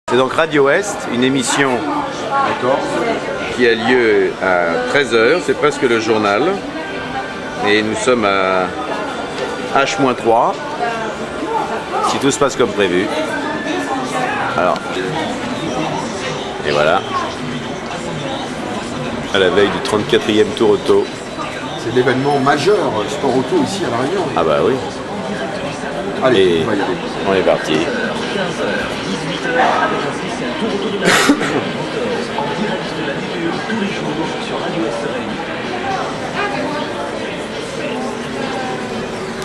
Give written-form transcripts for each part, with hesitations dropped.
C'est donc Radio Est, une émission qui a lieu à 13h, c'est presque le journal. Et nous sommes à H-3, si tout se passe comme prévu. Alors, et voilà, à la veille du 34e Tour Auto. C'est l'événement majeur sport auto ici à La Réunion. Ah bah oui. Allez, et on va y aller. On est parti.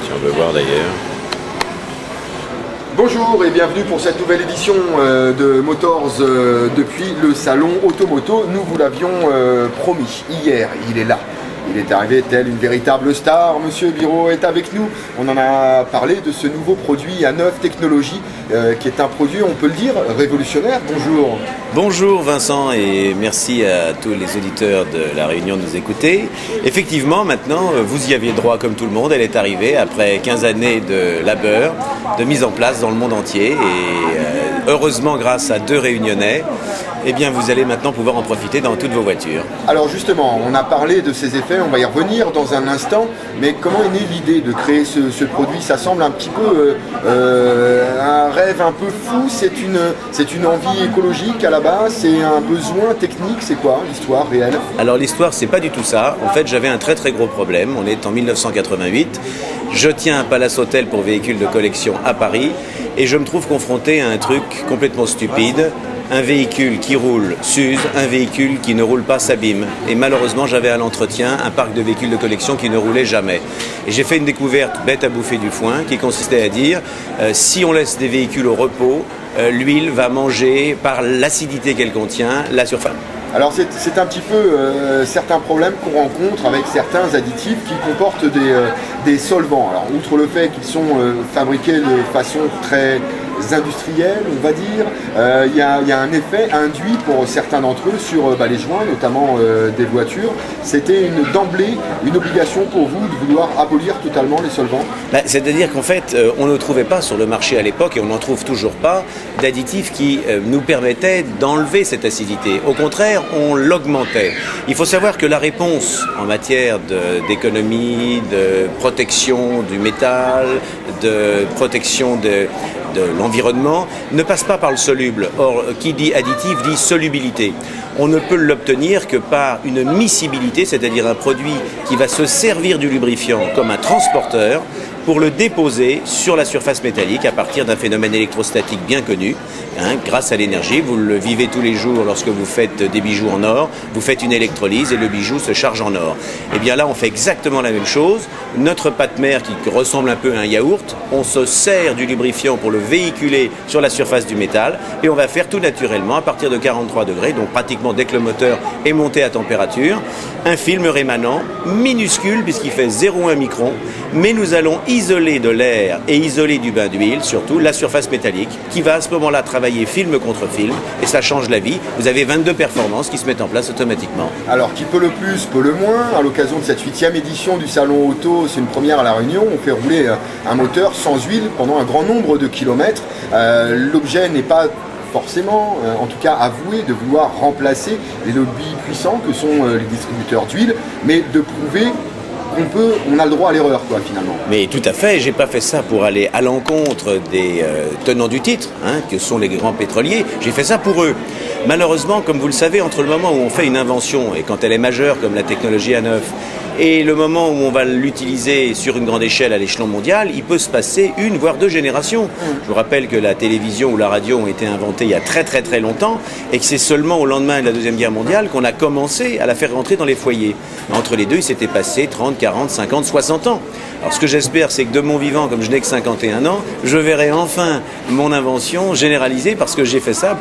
Si on veut voir d'ailleurs. Bonjour et bienvenue pour cette nouvelle édition de Motors depuis le salon Automoto. Nous vous l'avions promis hier, il est là. Il est arrivé tel une véritable star. Monsieur Biro est avec nous. On en a parlé de ce nouveau produit à 9 technologies qui est un produit, on peut le dire, révolutionnaire. Bonjour. Bonjour Vincent et merci à tous les auditeurs de La Réunion de nous écouter. Effectivement, maintenant, vous y aviez droit comme tout le monde. Elle est arrivée après 15 années de labeur, de mise en place dans le monde entier. Et heureusement, grâce à 2 Réunionnais, eh bien, vous allez maintenant pouvoir en profiter dans toutes vos voitures. Alors justement, on a parlé de ces effets, on va y revenir dans un instant, mais comment est née l'idée de créer ce produit? Ça semble un petit peu un rêve un peu fou, c'est une envie écologique à la base, c'est un besoin technique, c'est quoi l'histoire réelle? Alors l'histoire, c'est pas du tout ça. En fait, j'avais un très très gros problème, on est en 1988, je tiens un Palace Hotel pour véhicules de collection à Paris, et je me trouve confronté à un truc complètement stupide. Un véhicule qui roule s'use, un véhicule qui ne roule pas s'abîme. Et malheureusement, j'avais à l'entretien un parc de véhicules de collection qui ne roulait jamais. Et j'ai fait une découverte bête à bouffer du foin qui consistait à dire si on laisse des véhicules au repos, l'huile va manger par l'acidité qu'elle contient la surface. Alors c'est un petit peu certains problèmes qu'on rencontre avec certains additifs qui comportent des solvants. Alors outre le fait qu'ils sont fabriqués de façon très industrielle, on va dire, il y a un effet induit pour certains d'entre eux sur les joints, notamment des voitures. C'était d'emblée une obligation pour vous de vouloir abolir totalement les solvants? C'est-à-dire qu'en fait, on ne trouvait pas sur le marché à l'époque, et on n'en trouve toujours pas, d'additifs qui nous permettaient d'enlever cette acidité. Au contraire, on l'augmentait. Il faut savoir que la réponse en matière d'économie, de protection du métal, de protection de l'environnement ne passe pas par le soluble. Or, qui dit additif dit solubilité. On ne peut l'obtenir que par une miscibilité, c'est-à-dire un produit qui va se servir du lubrifiant comme un transporteur pour le déposer sur la surface métallique à partir d'un phénomène électrostatique bien connu, grâce à l'énergie. Vous le vivez tous les jours lorsque vous faites des bijoux en or, vous faites une électrolyse et le bijou se charge en or. Et bien là, on fait exactement la même chose. Notre pâte mère qui ressemble un peu à un yaourt, on se sert du lubrifiant pour le véhiculer sur la surface du métal et on va faire tout naturellement à partir de 43 degrés, donc pratiquement dès que le moteur est monté à température, un film rémanent minuscule puisqu'il fait 0,1 micron, mais nous allons isoler de l'air et isoler du bain d'huile, surtout la surface métallique, qui va à ce moment-là travailler film contre film, et ça change la vie. Vous avez 22 performances qui se mettent en place automatiquement. Alors, qui peut le plus, peut le moins. À l'occasion de cette 8e édition du Salon Auto, c'est une première à La Réunion, on fait rouler un moteur sans huile pendant un grand nombre de kilomètres. L'objet n'est pas forcément, en tout cas avoué, de vouloir remplacer les lobbies puissants que sont les distributeurs d'huile, mais de prouver on a le droit à l'erreur, finalement. Mais tout à fait, j'ai pas fait ça pour aller à l'encontre des tenants du titre, que sont les grands pétroliers. J'ai fait ça pour eux. Malheureusement, comme vous le savez, entre le moment où on fait une invention et quand elle est majeure, comme la technologie A9, et le moment où on va l'utiliser sur une grande échelle à l'échelon mondial, il peut se passer 1 voire 2 générations. Je vous rappelle que la télévision ou la radio ont été inventées il y a très très très longtemps et que c'est seulement au lendemain de la Deuxième Guerre mondiale qu'on a commencé à la faire rentrer dans les foyers. Entre les deux, il s'était passé 30, 40, 50, 60 ans. Alors ce que j'espère, c'est que de mon vivant, comme je n'ai que 51 ans, je verrai enfin mon invention généralisée parce que j'ai fait ça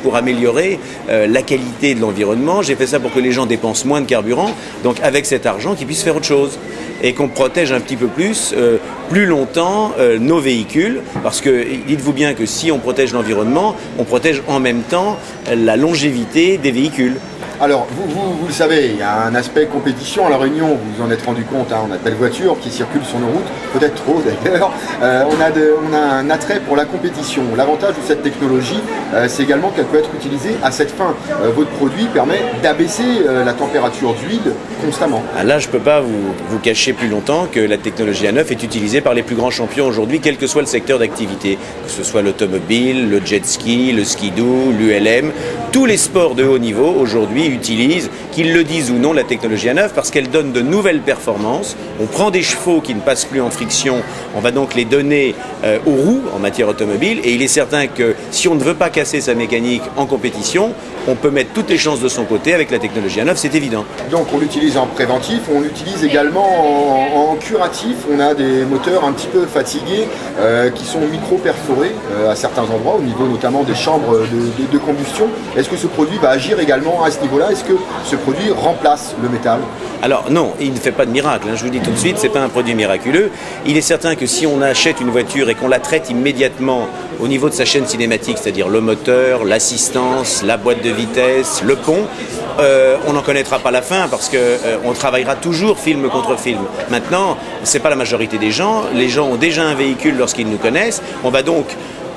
pour améliorer la qualité de l'environnement. J'ai fait ça pour que les gens dépensent moins de carburant, donc avec cet argent qu'ils puissent faire autre chose. Et qu'on protège un petit peu plus longtemps nos véhicules, parce que dites-vous bien que si on protège l'environnement, on protège en même temps la longévité des véhicules. Alors, vous le savez, il y a un aspect compétition à La Réunion, vous vous en êtes rendu compte, hein, on a de belles voitures qui circulent sur nos routes, peut-être trop d'ailleurs. On a un attrait pour la compétition. L'avantage de cette technologie, c'est également qu'elle peut être utilisée à cette fin. Votre produit permet d'abaisser la température d'huile constamment. Là, je ne peux pas vous cacher plus longtemps que la technologie A9 est utilisée par les plus grands champions aujourd'hui, quel que soit le secteur d'activité, que ce soit l'automobile, le jet ski, le skidoo, l'ULM. Tous les sports de haut niveau aujourd'hui utilisent, qu'ils le disent ou non, la technologie A9 parce qu'elle donne de nouvelles performances. On prend des chevaux qui ne passent plus en friction, on va donc les donner aux roues en matière automobile et il est certain que si on ne veut pas casser sa mécanique en compétition, on peut mettre toutes les chances de son côté avec la technologie A9, c'est évident. Donc on l'utilise en préventif, on l'utilise également en curatif. On a des moteurs un petit peu fatigués qui sont micro-perforés à certains endroits, au niveau notamment des chambres de combustion. Est-ce que ce produit va agir également à ce niveau-là? Est-ce que ce produit remplace le métal? Alors non, il ne fait pas de miracle, je vous dis tout de suite, ce n'est pas un produit miraculeux. Il est certain que si on achète une voiture et qu'on la traite immédiatement au niveau de sa chaîne cinématique, c'est-à-dire le moteur, l'assistance, la boîte de vitesse, le pont, on n'en connaîtra pas la fin parce qu'on travaillera toujours film contre film. Maintenant, ce n'est pas la majorité des gens. Les gens ont déjà un véhicule lorsqu'ils nous connaissent. On va donc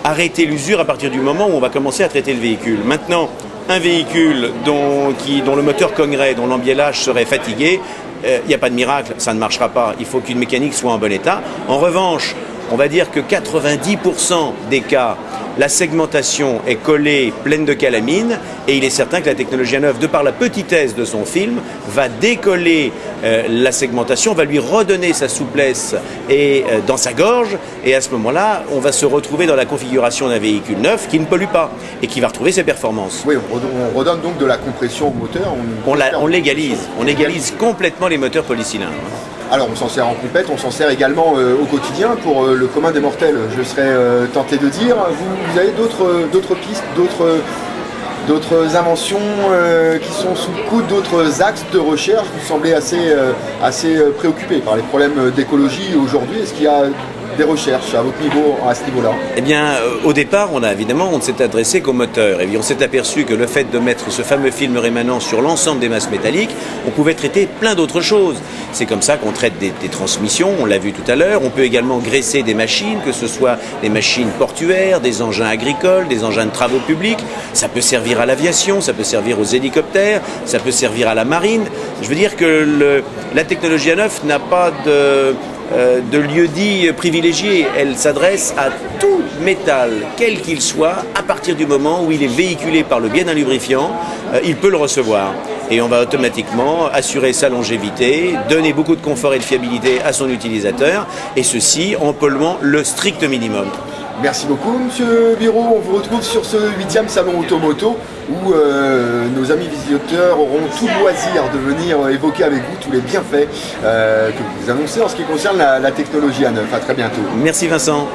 arrêter l'usure à partir du moment où on va commencer à traiter le véhicule. Maintenant, un véhicule dont le moteur cognerait, dont l'embiellage serait fatigué, il n'y a pas de miracle, ça ne marchera pas. Il faut qu'une mécanique soit en bon état. En revanche, on va dire que 90% des cas, la segmentation est collée, pleine de calamine, et il est certain que la technologie A9, de par la petitesse de son film, va décoller la segmentation, va lui redonner sa souplesse dans sa gorge, et à ce moment-là, on va se retrouver dans la configuration d'un véhicule neuf qui ne pollue pas, et qui va retrouver ses performances. Oui, on redonne donc de la compression au moteur. On légalise complètement les moteurs polycylindres. Alors on s'en sert en compète, on s'en sert également au quotidien pour le commun des mortels, je serais tenté de dire. Vous avez d'autres pistes, d'autres inventions qui sont sous le coude, d'autres axes de recherche? Vous semblez assez préoccupé par les problèmes d'écologie aujourd'hui. Est-ce qu'il y a des recherches à votre niveau, à ce niveau-là? Eh bien, au départ, on s'est adressé qu'au moteur. Et puis, on s'est aperçu que le fait de mettre ce fameux film rémanent sur l'ensemble des masses métalliques, on pouvait traiter plein d'autres choses. C'est comme ça qu'on traite des transmissions, on l'a vu tout à l'heure. On peut également graisser des machines, que ce soit des machines portuaires, des engins agricoles, des engins de travaux publics. Ça peut servir à l'aviation, ça peut servir aux hélicoptères, ça peut servir à la marine. Je veux dire que la technologie A9 n'a pas de lieu-dit privilégié. Elle s'adresse à tout métal, quel qu'il soit, à partir du moment où il est véhiculé par le biais d'un lubrifiant, il peut le recevoir. Et on va automatiquement assurer sa longévité, donner beaucoup de confort et de fiabilité à son utilisateur, et ceci en polluant le strict minimum. Merci beaucoup, Monsieur Biro. On vous retrouve sur ce 8e salon Automoto où nos amis visiteurs auront tout le loisir de venir évoquer avec vous tous les bienfaits que vous annoncez en ce qui concerne la technologie A9. À très bientôt. Merci Vincent.